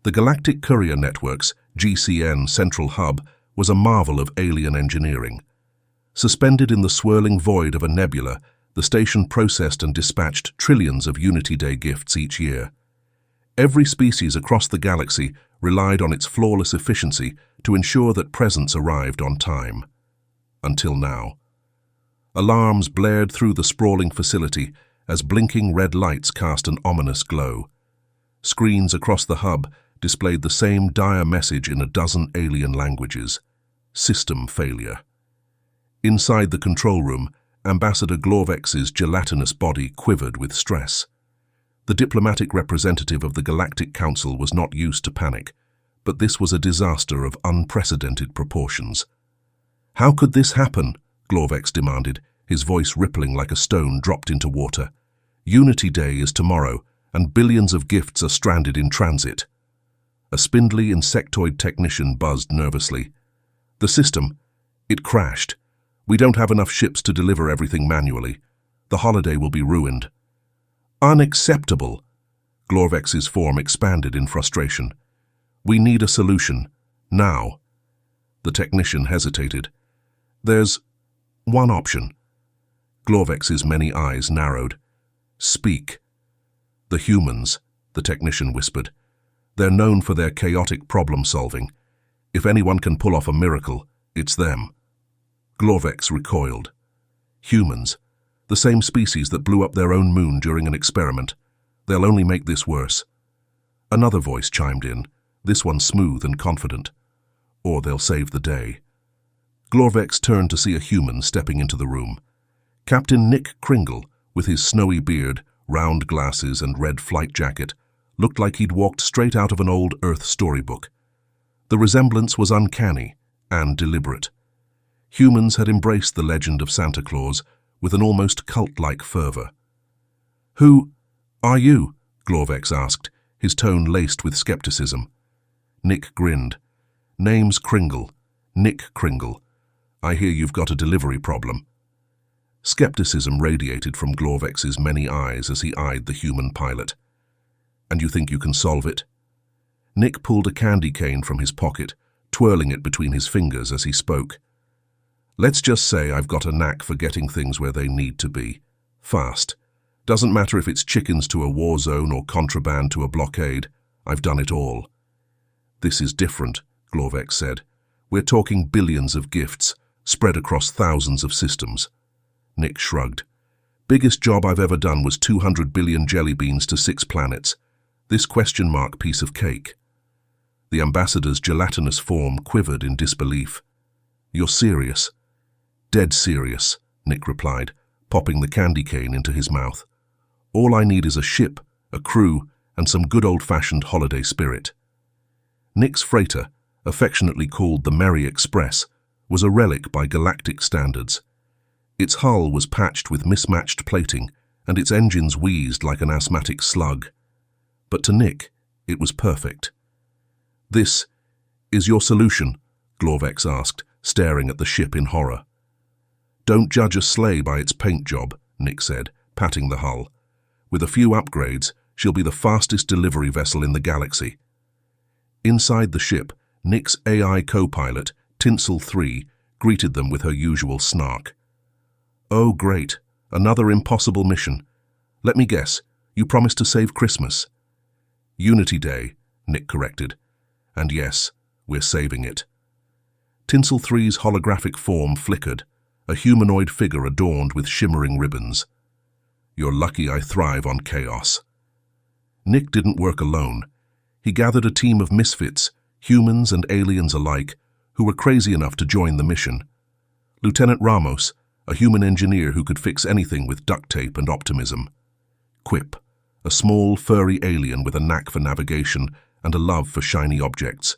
The Galactic Courier Network's GCN central hub was a marvel of alien engineering. Suspended in the swirling void of a nebula, the station processed and dispatched trillions of Unity Day gifts each year. Every species across the galaxy relied on its flawless efficiency to ensure that presents arrived on time. Until now. Alarms blared through the sprawling facility as blinking red lights cast an ominous glow. Screens across the hub displayed the same dire message in a dozen alien languages: system failure. Inside the control room, Ambassador Glorvex's gelatinous body quivered with stress. The diplomatic representative of the Galactic Council was not used to panic, but this was a disaster of unprecedented proportions. "How could this happen?" Glorvex demanded, his voice rippling like a stone dropped into water. "Unity Day is tomorrow, and billions of gifts are stranded in transit." A spindly insectoid technician buzzed nervously. "The system, it crashed. We don't have enough ships to deliver everything manually. The holiday will be ruined." "Unacceptable!" Glorvex's form expanded in frustration. "We need a solution, now." The technician hesitated. "There's one option." Glorvex's many eyes narrowed. "Speak." "The humans," the technician whispered. "They're known for their chaotic problem-solving. If anyone can pull off a miracle, it's them." Glorvex recoiled. "Humans, the same species that blew up their own moon during an experiment. They'll only make this worse." Another voice chimed in, this one smooth and confident. "Or they'll save the day." Glorvex turned to see a human stepping into the room. Captain Nick Kringle, with his snowy beard, round glasses and red flight jacket, looked like he'd walked straight out of an old Earth storybook. The resemblance was uncanny and deliberate. Humans had embraced the legend of Santa Claus with an almost cult-like fervor. "Who are you?" Glorvex asked, his tone laced with skepticism. Nick grinned. "Name's Kringle. Nick Kringle. I hear you've got a delivery problem." Skepticism radiated from Glorvex's many eyes as he eyed the human pilot. "And you think you can solve it?" Nick pulled a candy cane from his pocket, twirling it between his fingers as he spoke. "Let's just say I've got a knack for getting things where they need to be. Fast. Doesn't matter if it's chickens to a war zone or contraband to a blockade. I've done it all." "This is different," Glorvex said. "We're talking billions of gifts, spread across thousands of systems." Nick shrugged. "Biggest job I've ever done was 200 billion jelly beans to 6 planets. This question mark piece of cake." The ambassador's gelatinous form quivered in disbelief. "You're serious?" "Dead serious," Nick replied, popping the candy cane into his mouth. "All I need is a ship, a crew, and some good old-fashioned holiday spirit." Nick's freighter, affectionately called the Merry Express, was a relic by galactic standards. Its hull was patched with mismatched plating, and its engines wheezed like an asthmatic slug. But to Nick, it was perfect. "This is your solution?" Glorvex asked, staring at the ship in horror. "Don't judge a sleigh by its paint job," Nick said, patting the hull. "With a few upgrades, she'll be the fastest delivery vessel in the galaxy." Inside the ship, Nick's AI co-pilot, Tinsel 3, greeted them with her usual snark. "Oh, great. Another impossible mission. Let me guess, you promised to save Christmas." "Unity Day," Nick corrected. "And yes, we're saving it." Tinsel 3's holographic form flickered, a humanoid figure adorned with shimmering ribbons. "You're lucky I thrive on chaos." Nick didn't work alone. He gathered a team of misfits, humans and aliens alike, who were crazy enough to join the mission. Lieutenant Ramos, a human engineer who could fix anything with duct tape and optimism. Quip, a small, furry alien with a knack for navigation and a love for shiny objects.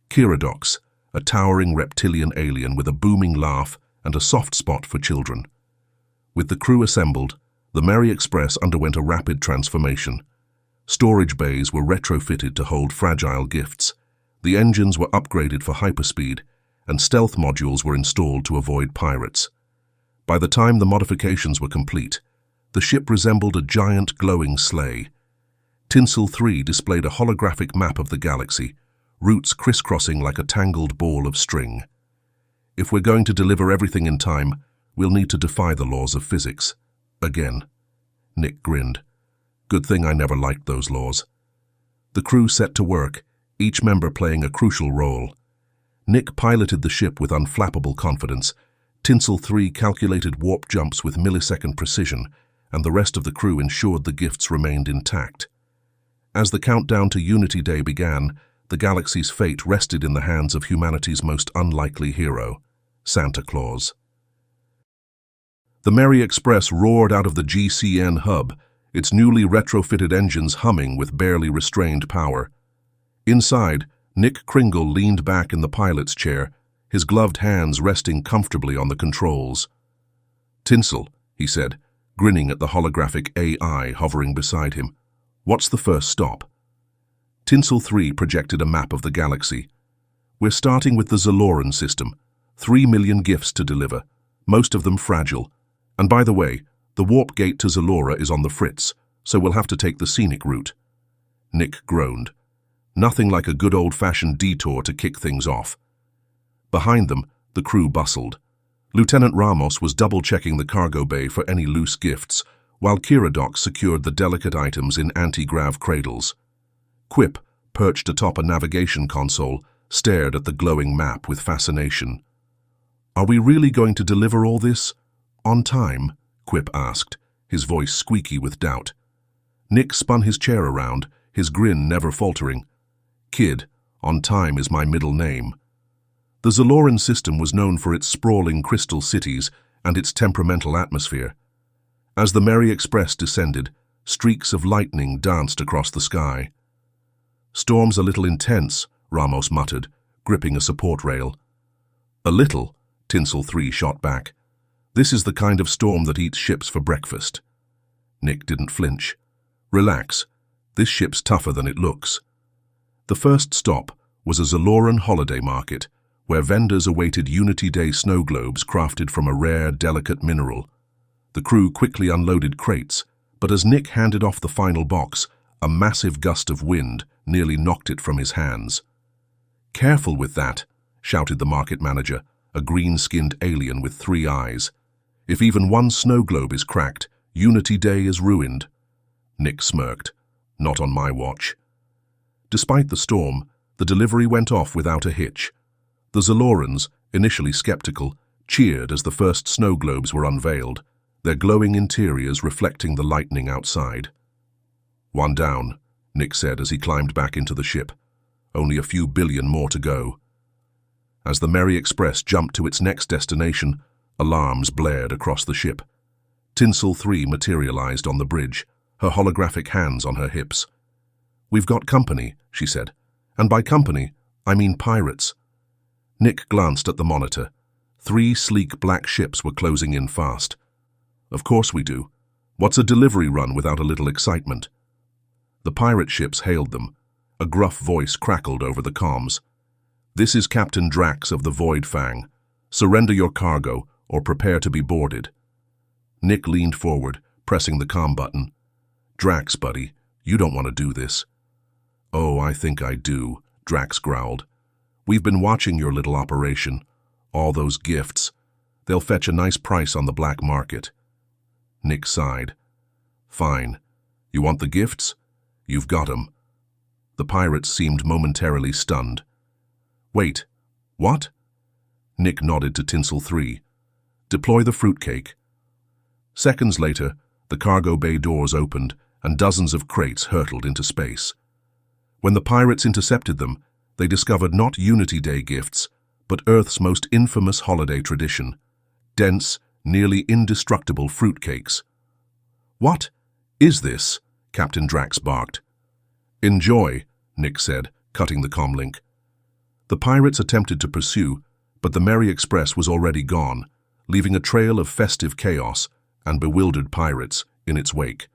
Kiradox, a towering reptilian alien with a booming laugh and a soft spot for children. With the crew assembled, the Merry Express underwent a rapid transformation. Storage bays were retrofitted to hold fragile gifts, the engines were upgraded for hyperspeed, and stealth modules were installed to avoid pirates. By the time the modifications were complete, the ship resembled a giant glowing sleigh. Tinsel 3 displayed a holographic map of the galaxy, routes crisscrossing like a tangled ball of string. If we're going to deliver everything in time, we'll need to defy the laws of physics. Again. Nick grinned. Good thing I never liked those laws. The crew set to work, each member playing a crucial role. Nick piloted the ship with unflappable confidence. Tinsel 3 calculated warp jumps with millisecond precision, and the rest of the crew ensured the gifts remained intact. As the countdown to Unity Day began, the galaxy's fate rested in the hands of humanity's most unlikely hero, Santa Claus. The Merry Express roared out of the GCN hub, its newly retrofitted engines humming with barely restrained power. Inside, Nick Kringle leaned back in the pilot's chair, his gloved hands resting comfortably on the controls. "Tinsel," he said, grinning at the holographic AI hovering beside him. "What's the first stop?" Tinsel 3 projected a map of the galaxy. "We're starting with the Zaloran system. 3 million gifts to deliver, most of them fragile. And by the way, the warp gate to Zalora is on the fritz, so we'll have to take the scenic route." Nick groaned. Nothing like a good old-fashioned detour to kick things off. Behind them, the crew bustled. Lieutenant Ramos was double-checking the cargo bay for any loose gifts, while Kiradoc secured the delicate items in anti-grav cradles. Quip, perched atop a navigation console, stared at the glowing map with fascination. "Are we really going to deliver all this? On time?" Quip asked, his voice squeaky with doubt. Nick spun his chair around, his grin never faltering. "Kid, on time is my middle name." The Zaloran system was known for its sprawling crystal cities and its temperamental atmosphere. As the Merry Express descended, streaks of lightning danced across the sky. "Storm's a little intense," Ramos muttered, gripping a support rail. "A little," Tinsel 3 shot back. "This is the kind of storm that eats ships for breakfast." Nick didn't flinch. "Relax. This ship's tougher than it looks." The first stop was a Zaloran holiday market, where vendors awaited Unity Day snow globes crafted from a rare, delicate mineral. The crew quickly unloaded crates, but as Nick handed off the final box, a massive gust of wind nearly knocked it from his hands. "Careful with that," shouted the market manager, a green-skinned alien with 3 eyes. "If even one snow globe is cracked, Unity Day is ruined." Nick smirked. "Not on my watch." Despite the storm, the delivery went off without a hitch. The Zalorans, initially skeptical, cheered as the first snow globes were unveiled, their glowing interiors reflecting the lightning outside. "One down," Nick said as he climbed back into the ship. "Only a few billion more to go." As the Merry Express jumped to its next destination, alarms blared across the ship. Tinsel 3 materialized on the bridge, her holographic hands on her hips. "We've got company," she said. "And by company, I mean pirates." Nick glanced at the monitor. 3 sleek black ships were closing in fast. "Of course we do. What's a delivery run without a little excitement?" The pirate ships hailed them. A gruff voice crackled over the comms. "This is Captain Drax of the Void Fang. Surrender your cargo or prepare to be boarded." Nick leaned forward, pressing the comm button. "Drax, buddy, you don't want to do this." "Oh, I think I do," Drax growled. "We've been watching your little operation. All those gifts. They'll fetch a nice price on the black market." Nick sighed. "Fine. You want the gifts? You've got 'em." The pirates seemed momentarily stunned. "Wait, what?" Nick nodded to Tinsel 3. "Deploy the fruitcake." Seconds later, the cargo bay doors opened and dozens of crates hurtled into space. When the pirates intercepted them, they discovered not Unity Day gifts, but Earth's most infamous holiday tradition, dense, nearly indestructible fruitcakes. "What is this?" Captain Drax barked. "Enjoy," Nick said, cutting the comlink. The pirates attempted to pursue, but the Merry Express was already gone, leaving a trail of festive chaos and bewildered pirates in its wake.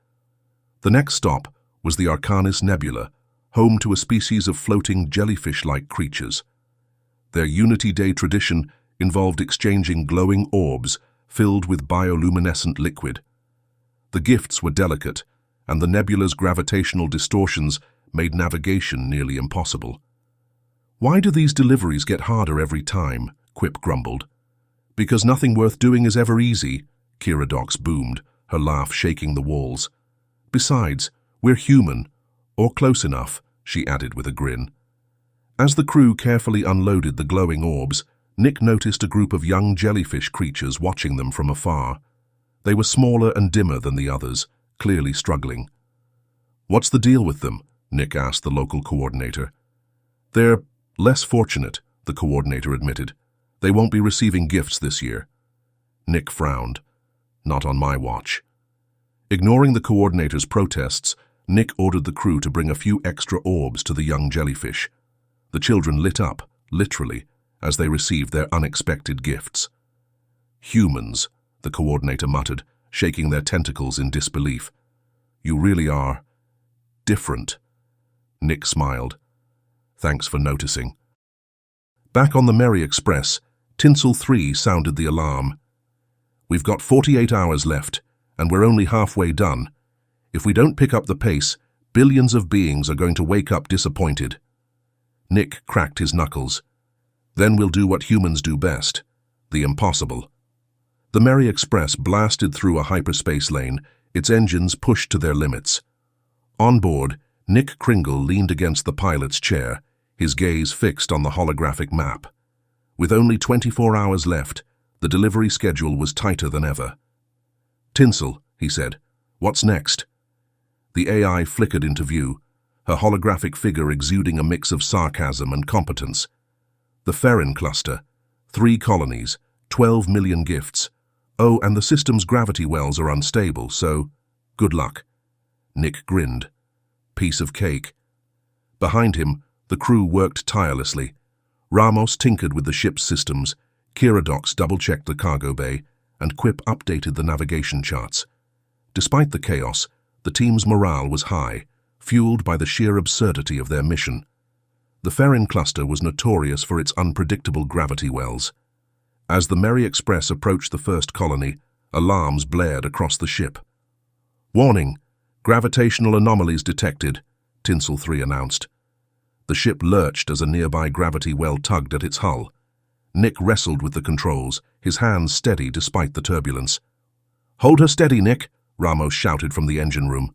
The next stop was the Arcanis Nebula, home to a species of floating jellyfish-like creatures. Their Unity Day tradition involved exchanging glowing orbs filled with bioluminescent liquid. The gifts were delicate, and the nebula's gravitational distortions made navigation nearly impossible. "Why do these deliveries get harder every time?" Quip grumbled. "Because nothing worth doing is ever easy," Kiradox boomed, her laugh shaking the walls. "Besides, we're human, or close enough," she added with a grin. As the crew carefully unloaded the glowing orbs, Nick noticed a group of young jellyfish creatures watching them from afar. They were smaller and dimmer than the others, clearly struggling. "What's the deal with them?" Nick asked the local coordinator. "They're less fortunate," the coordinator admitted. "They won't be receiving gifts this year." Nick frowned. "Not on my watch." Ignoring the coordinator's protests, Nick ordered the crew to bring a few extra orbs to the young jellyfish. The children lit up, literally, as they received their unexpected gifts. "Humans," the coordinator muttered, shaking their tentacles in disbelief. "You really are different." Nick smiled. "Thanks for noticing." Back on the Merry Express, Tinsel 3 sounded the alarm. "We've got 48 hours left, and we're only halfway done. If we don't pick up the pace, billions of beings are going to wake up disappointed." Nick cracked his knuckles. "Then we'll do what humans do best, the impossible." The Merry Express blasted through a hyperspace lane, its engines pushed to their limits. On board, Nick Kringle leaned against the pilot's chair, his gaze fixed on the holographic map. With only 24 hours left, the delivery schedule was tighter than ever. "Tinsel," he said, "what's next?" The AI flickered into view, her holographic figure exuding a mix of sarcasm and competence. "The Ferrin cluster, 3 colonies, 12 million gifts. Oh, and the system's gravity wells are unstable, so good luck." Nick grinned. "Piece of cake." Behind him, the crew worked tirelessly. Ramos tinkered with the ship's systems, Kiradox double-checked the cargo bay, and Quip updated the navigation charts. Despite the chaos, the team's morale was high, fueled by the sheer absurdity of their mission. The Ferrin cluster was notorious for its unpredictable gravity wells. As the Merry Express approached the first colony, alarms blared across the ship. "Warning! Gravitational anomalies detected," Tinsel 3 announced. The ship lurched as a nearby gravity well tugged at its hull. Nick wrestled with the controls, his hands steady despite the turbulence. "Hold her steady, Nick," Ramos shouted from the engine room.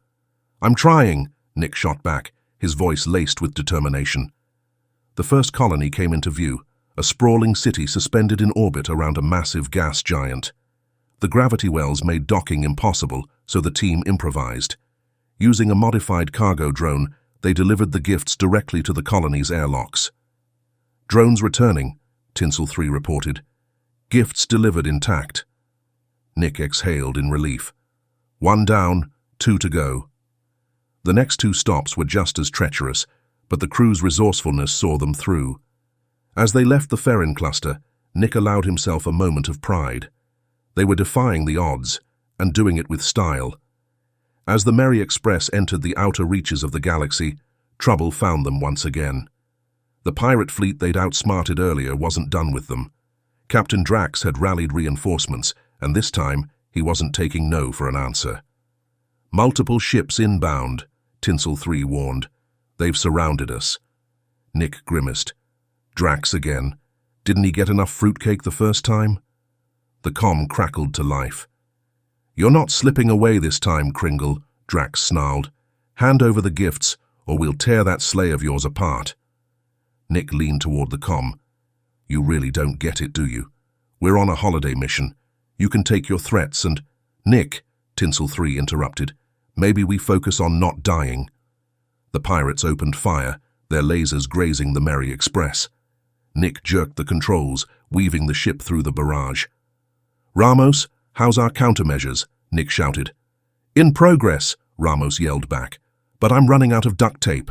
"I'm trying," Nick shot back, his voice laced with determination. The first colony came into view, a sprawling city suspended in orbit around a massive gas giant. The gravity wells made docking impossible, so the team improvised. Using a modified cargo drone, they delivered the gifts directly to the colony's airlocks. "Drones returning," Tinsel 3 reported. "Gifts delivered intact." Nick exhaled in relief. 1 down, 2 to go. The next 2 stops were just as treacherous, but the crew's resourcefulness saw them through. As they left the Ferrin cluster, Nick allowed himself a moment of pride. They were defying the odds, and doing it with style. As the Merry Express entered the outer reaches of the galaxy, trouble found them once again. The pirate fleet they'd outsmarted earlier wasn't done with them. Captain Drax had rallied reinforcements, and this time he wasn't taking no for an answer. "Multiple ships inbound," Tinsel 3 warned. "They've surrounded us." Nick grimaced. Drax again. Didn't he get enough fruitcake the first time? The comm crackled to life. "You're not slipping away this time, Kringle," Drax snarled. "Hand over the gifts, or we'll tear that sleigh of yours apart." Nick leaned toward the comm. "You really don't get it, do you? We're on a holiday mission. You can take your threats and—" "Nick," Tinsel 3 interrupted, "maybe we focus on not dying." The pirates opened fire, their lasers grazing the Merry Express. Nick jerked the controls, weaving the ship through the barrage. "Ramos, how's our countermeasures?" Nick shouted. "In progress," Ramos yelled back, "but I'm running out of duct tape."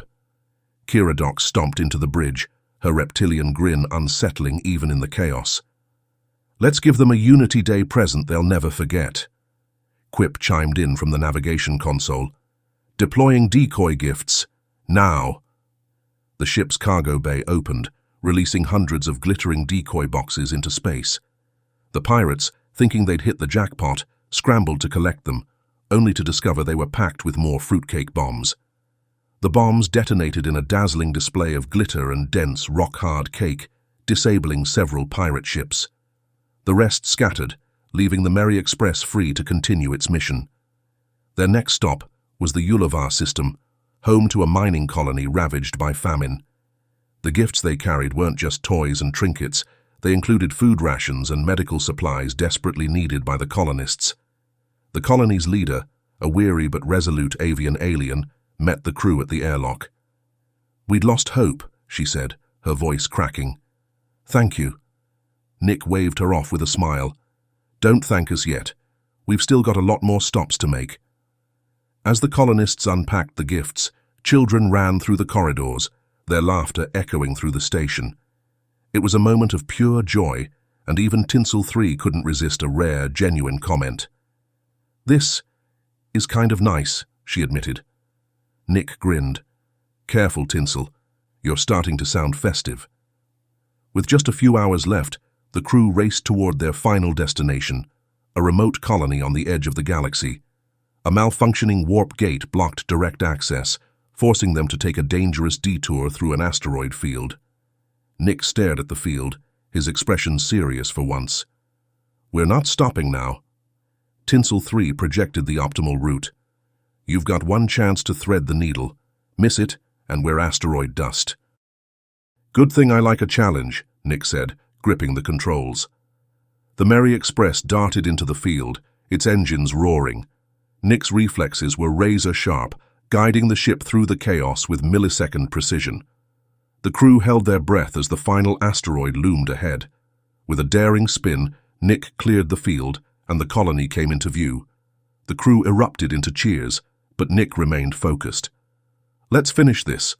Kiradox stomped into the bridge, her reptilian grin unsettling even in the chaos. "Let's give them a Unity Day present they'll never forget." Quip chimed in from the navigation console. "Deploying decoy gifts. Now." The ship's cargo bay opened, releasing hundreds of glittering decoy boxes into space. The pirates, thinking they'd hit the jackpot, scrambled to collect them, only to discover they were packed with more fruitcake bombs. The bombs detonated in a dazzling display of glitter and dense, rock-hard cake, disabling several pirate ships. The rest scattered, leaving the Merry Express free to continue its mission. Their next stop was the Ulavar system, home to a mining colony ravaged by famine. The gifts they carried weren't just toys and trinkets, they included food rations and medical supplies desperately needed by the colonists. The colony's leader, a weary but resolute avian alien, met the crew at the airlock. "We'd lost hope," she said, her voice cracking. "Thank you." Nick waved her off with a smile. "Don't thank us yet. We've still got a lot more stops to make." As the colonists unpacked the gifts, children ran through the corridors, their laughter echoing through the station. It was a moment of pure joy, and even Tinsel 3 couldn't resist a rare, genuine comment. "This is kind of nice," she admitted. Nick grinned. "Careful, Tinsel. You're starting to sound festive." With just a few hours left, the crew raced toward their final destination, a remote colony on the edge of the galaxy. A malfunctioning warp gate blocked direct access, forcing them to take a dangerous detour through an asteroid field. Nick stared at the field, his expression serious for once. "We're not stopping now." Tinsel 3 projected the optimal route. "You've got one chance to thread the needle. Miss it, and we're asteroid dust." "Good thing I like a challenge," Nick said, gripping the controls. The Merry Express darted into the field, its engines roaring. Nick's reflexes were razor-sharp, guiding the ship through the chaos with millisecond precision. The crew held their breath as the final asteroid loomed ahead. With a daring spin, Nick cleared the field, and the colony came into view. The crew erupted into cheers, but Nick remained focused. "Let's finish this."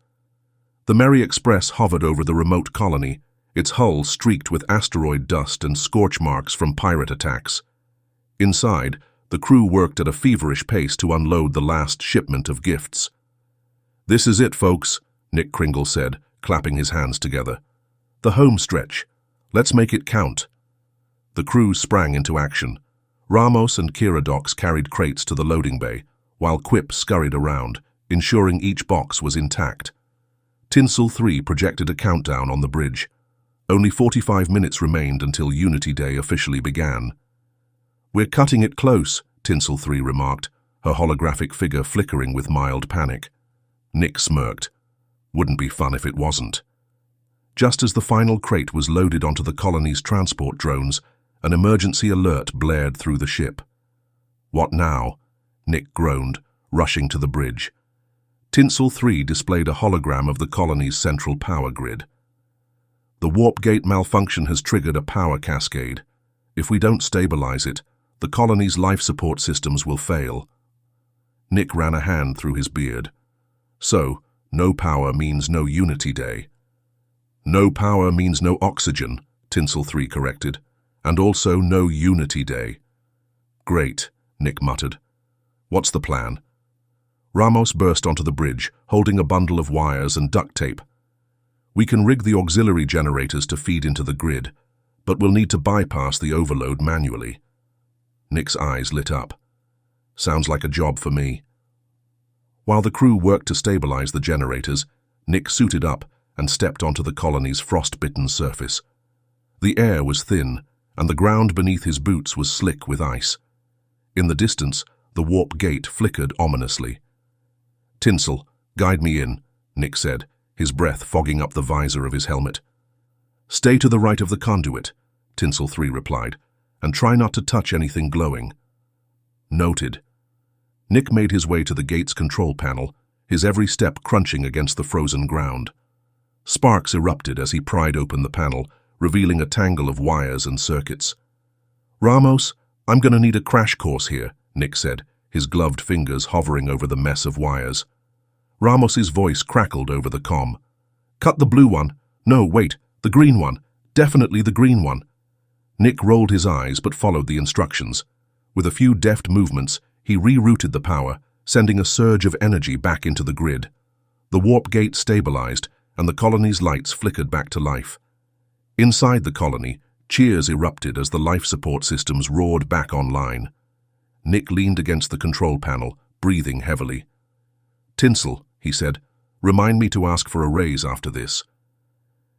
The Merry Express hovered over the remote colony, its hull streaked with asteroid dust and scorch marks from pirate attacks. Inside, the crew worked at a feverish pace to unload the last shipment of gifts. "This is it, folks," Nick Kringle said, clapping his hands together. "The home stretch. Let's make it count." The crew sprang into action. Ramos and Kiradox carried crates to the loading bay, while Quip scurried around, ensuring each box was intact. Tinsel 3 projected a countdown on the bridge. Only 45 minutes remained until Unity Day officially began. "We're cutting it close," Tinsel 3 remarked, her holographic figure flickering with mild panic. Nick smirked. Wouldn't be fun if it wasn't. Just as the final crate was loaded onto the colony's transport drones, an emergency alert blared through the ship. "What now?" Nick groaned, rushing to the bridge. Tinsel 3 displayed a hologram of the colony's central power grid. "The warp gate malfunction has triggered a power cascade. If we don't stabilize it, the colony's life support systems will fail." Nick ran a hand through his beard. "So, no power means no Unity Day." "No power means no oxygen," Tinsel 3 corrected, "and also no Unity Day." "Great," Nick muttered. "What's the plan?" Ramos burst onto the bridge, holding a bundle of wires and duct tape. "We can rig the auxiliary generators to feed into the grid, but we'll need to bypass the overload manually." Nick's eyes lit up. "Sounds like a job for me." While the crew worked to stabilize the generators, Nick suited up and stepped onto the colony's frost-bitten surface. The air was thin, and the ground beneath his boots was slick with ice. In the distance, the warp gate flickered ominously. "Tinsel, guide me in," Nick said, his breath fogging up the visor of his helmet. "Stay to the right of the conduit," Tinsel 3 replied, "and try not to touch anything glowing." "Noted." Nick made his way to the gate's control panel, his every step crunching against the frozen ground. Sparks erupted as he pried open the panel, revealing a tangle of wires and circuits. "Ramos, I'm going to need a crash course here," Nick said, his gloved fingers hovering over the mess of wires. Ramos's voice crackled over the comm. "Cut the blue one. No, wait, the green one. Definitely the green one." Nick rolled his eyes but followed the instructions. With a few deft movements, he rerouted the power, sending a surge of energy back into the grid. The warp gate stabilized, and the colony's lights flickered back to life. Inside the colony, cheers erupted as the life support systems roared back online. Nick leaned against the control panel, breathing heavily. "Tinsel," he said, "remind me to ask for a raise after this."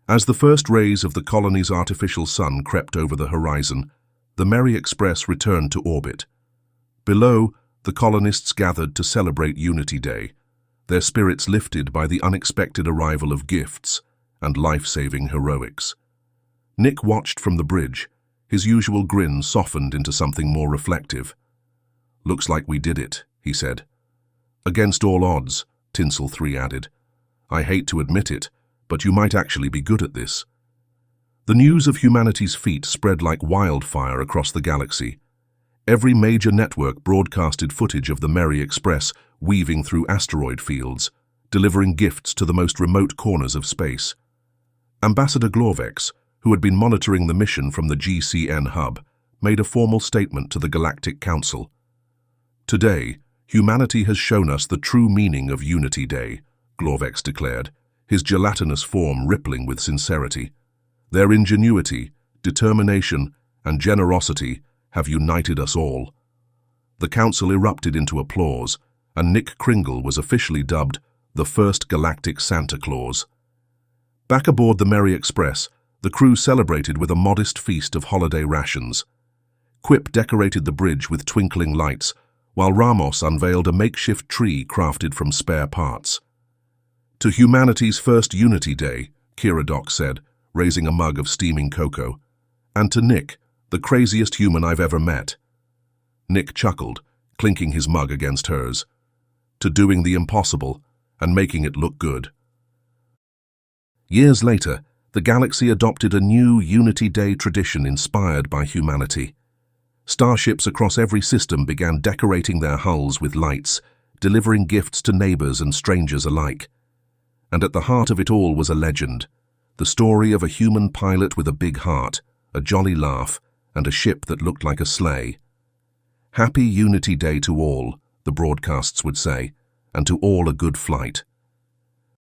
As the first rays of the colony's artificial sun crept over the horizon, the Merry Express returned to orbit. Below, the colonists gathered to celebrate Unity Day, their spirits lifted by the unexpected arrival of gifts and life-saving heroics. Nick watched from the bridge, his usual grin softened into something more reflective. "Looks like we did it," he said. "Against all odds," Tinsel 3 added. "I hate to admit it, but you might actually be good at this." The news of humanity's feat spread like wildfire across the galaxy. Every major network broadcasted footage of the Merry Express weaving through asteroid fields, delivering gifts to the most remote corners of space. Ambassador Glorvex, who had been monitoring the mission from the GCN hub, made a formal statement to the Galactic Council. "Today, humanity has shown us the true meaning of Unity Day," Glorvex declared, his gelatinous form rippling with sincerity. "Their ingenuity, determination, and generosity have united us all." The council erupted into applause, and Nick Kringle was officially dubbed the first Galactic Santa Claus. Back aboard the Merry Express, the crew celebrated with a modest feast of holiday rations. Quip decorated the bridge with twinkling lights, while Ramos unveiled a makeshift tree crafted from spare parts. "To humanity's first Unity Day," Kira Doc said, raising a mug of steaming cocoa. "And to Nick, the craziest human I've ever met." Nick chuckled, clinking his mug against hers. "To doing the impossible and making it look good." Years later, the galaxy adopted a new Unity Day tradition inspired by humanity. Starships across every system began decorating their hulls with lights, delivering gifts to neighbors and strangers alike. And at the heart of it all was a legend, the story of a human pilot with a big heart, a jolly laugh, and a ship that looked like a sleigh. "Happy Unity Day to all," the broadcasts would say, "and to all a good flight."